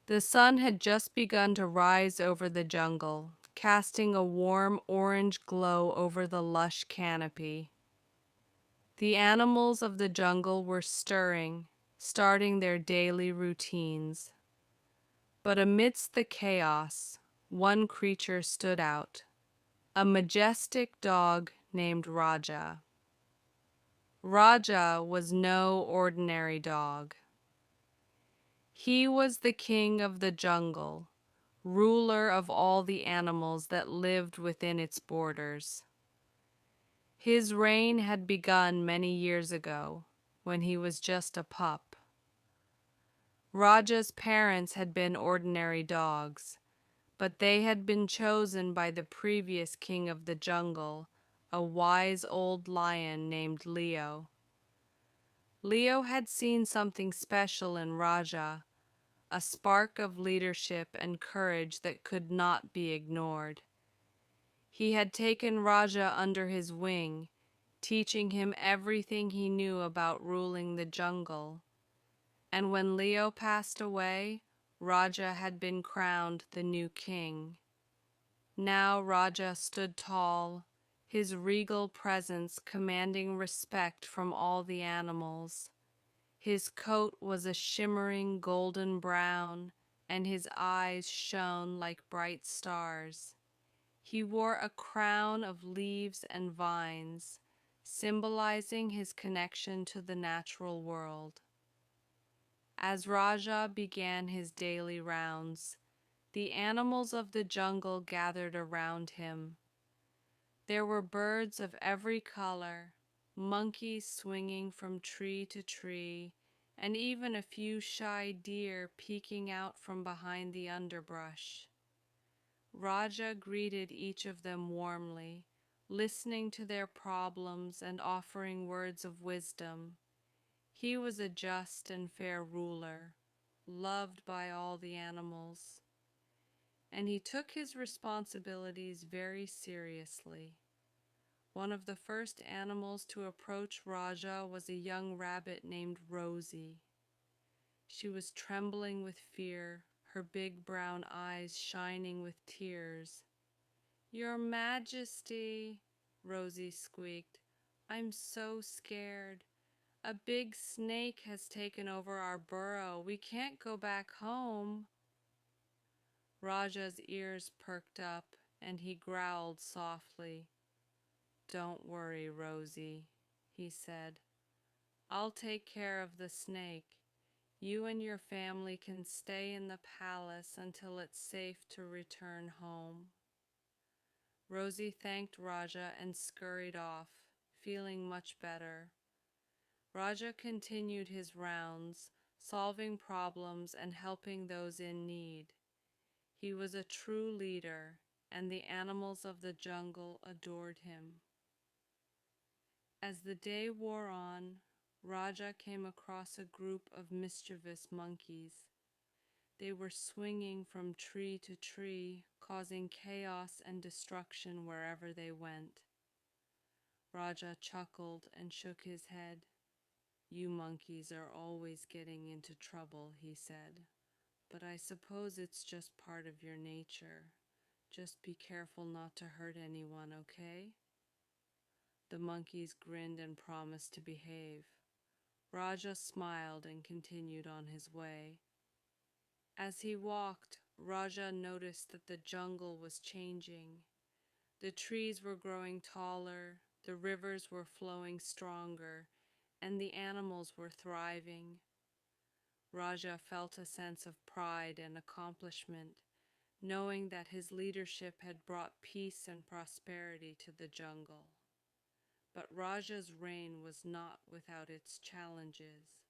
The sun had just begun to rise over the jungle, casting a warm orange glow over the lush canopy. The animals of the jungle were stirring, starting their daily routines. But amidst the chaos, one creature stood out, a majestic dog named Raja. Raja was no ordinary dog. He was the king of the jungle, ruler of all the animals that lived within its borders. His reign had begun many years ago, when he was just a pup. Raja's parents had been ordinary dogs, but they had been chosen by the previous king of the jungle, a wise old lion named Leo. Leo had seen something special in Raja, a spark of leadership and courage that could not be ignored. He had taken Raja under his wing, teaching him everything he knew about ruling the jungle. And when Leo passed away, Raja had been crowned the new king. Now Raja stood tall, his regal presence commanding respect from all the animals. His coat was a shimmering golden brown, and his eyes shone like bright stars. He wore a crown of leaves and vines, symbolizing his connection to the natural world. As Raja began his daily rounds, the animals of the jungle gathered around him. There were birds of every color, monkeys swinging from tree to tree, and even a few shy deer peeking out from behind the underbrush. Raja greeted each of them warmly, listening to their problems and offering words of wisdom. He was a just and fair ruler, loved by all the animals, and he took his responsibilities very seriously. One of the first animals to approach Raja was a young rabbit named Rosie. She was trembling with fear, her big brown eyes shining with tears. "Your Majesty," Rosie squeaked, "I'm so scared. A big snake has taken over our burrow. We can't go back home." Raja's ears perked up, and he growled softly. "Don't worry, Rosie," he said. "I'll take care of the snake. You and your family can stay in the palace until it's safe to return home." Rosie thanked Raja and scurried off, feeling much better. Raja continued his rounds, solving problems and helping those in need. He was a true leader, and the animals of the jungle adored him. As the day wore on, Raja came across a group of mischievous monkeys. They were swinging from tree to tree, causing chaos and destruction wherever they went. Raja chuckled and shook his head. "You monkeys are always getting into trouble," he said. "But I suppose it's just part of your nature. Just be careful not to hurt anyone, okay?" The monkeys grinned and promised to behave. Raja smiled and continued on his way. As he walked, Raja noticed that the jungle was changing. The trees were growing taller, the rivers were flowing stronger, and the animals were thriving. Raja felt a sense of pride and accomplishment, knowing that his leadership had brought peace and prosperity to the jungle. But Raja's reign was not without its challenges.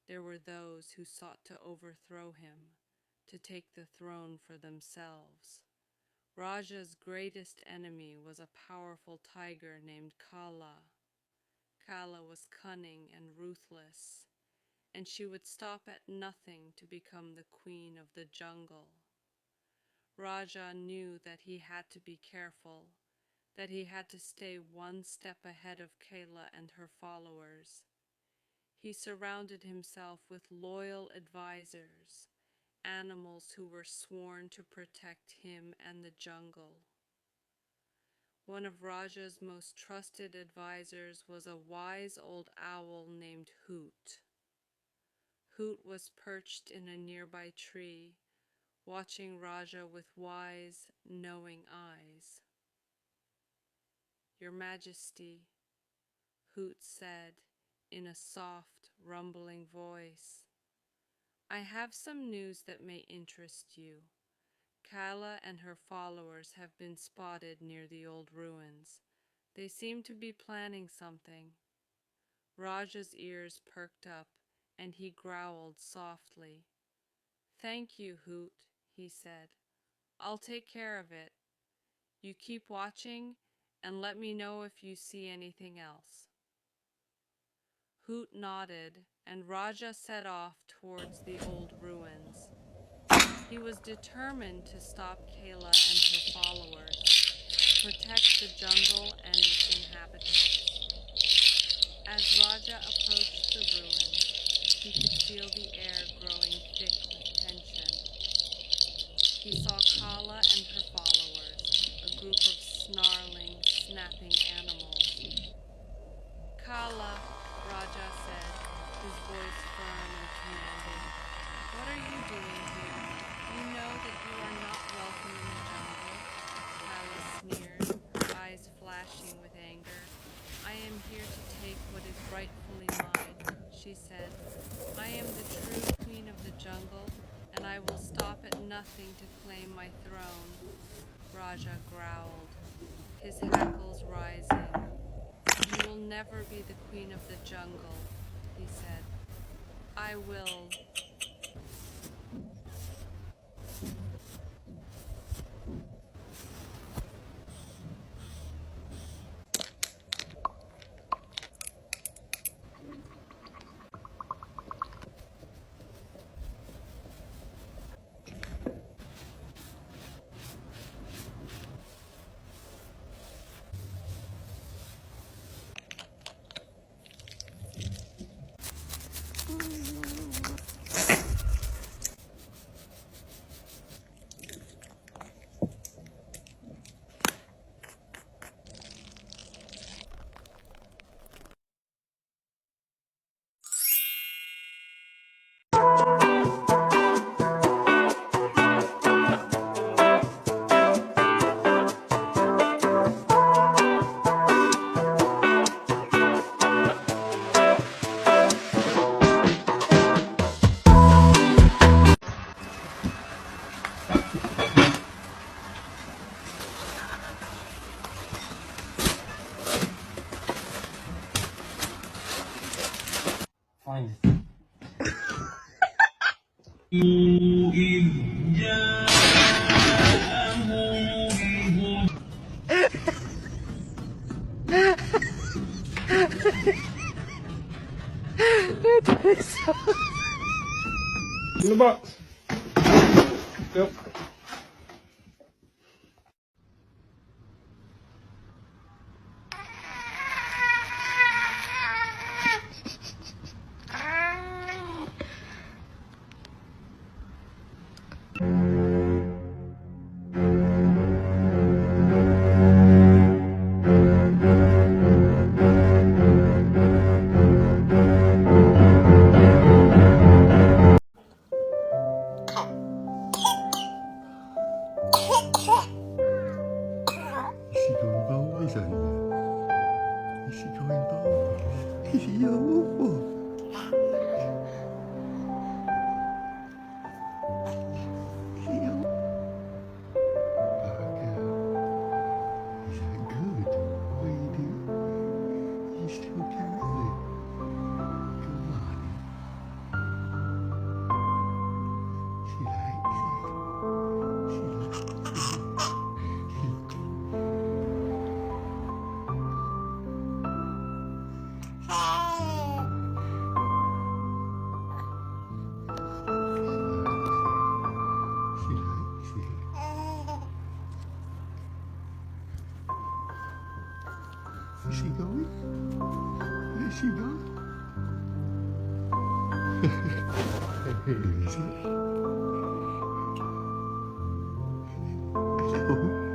There were those who sought to overthrow him, to take the throne for themselves. Raja's greatest enemy was a powerful tiger named Kala. Kala was cunning and ruthless, and she would stop at nothing to become the queen of the jungle. Raja knew that he had to be careful, that he had to stay one step ahead of Kala and her followers. He surrounded himself with loyal advisors animals who were sworn to protect him and the jungle. One of Raja's most trusted advisors was a wise old owl named Hoot. Hoot was perched in a nearby tree, watching Raja with wise, knowing eyes. "Your Majesty," Hoot said in a soft, rumbling voice, "I have some news that may interest you. Kala and her followers have been spotted near the old ruins. They seem to be planning something." Raja's ears perked up, and he growled softly. "Thank you, Hoot," he said. "I'll take care of it. You keep watching, and let me know if you see anything else." Hoot nodded, and Raja set off towards the old ruins. He was determined to stop Kala and her followers, protect the jungle and its inhabitants. As Raja approached the ruins, he could feel the air growing thick with tension. He saw Kala and her followers, a group of snarling, snapping animals. "Kala," Raja said, his voice firm and commanding, "what are you doing here? You know that you are not welcome in the jungle." Kala sneered, her eyes flashing with anger. "I am here to take what is rightfully mine," she said. "I am the true queen of the jungle, and I will stop at nothing to claim my throne." Raja growled, his hackles rising. "You will never be the queen of the jungle," he said. "I will." Find it. In the box. Yep. Is he going bow, is that? Is he going bow? Is he a woof? Is he a Is that good? What are you doing? You still can't do it. Come on. She likes it. She likes it. She likes it. Is she going? Where's she going? Is it? Hello.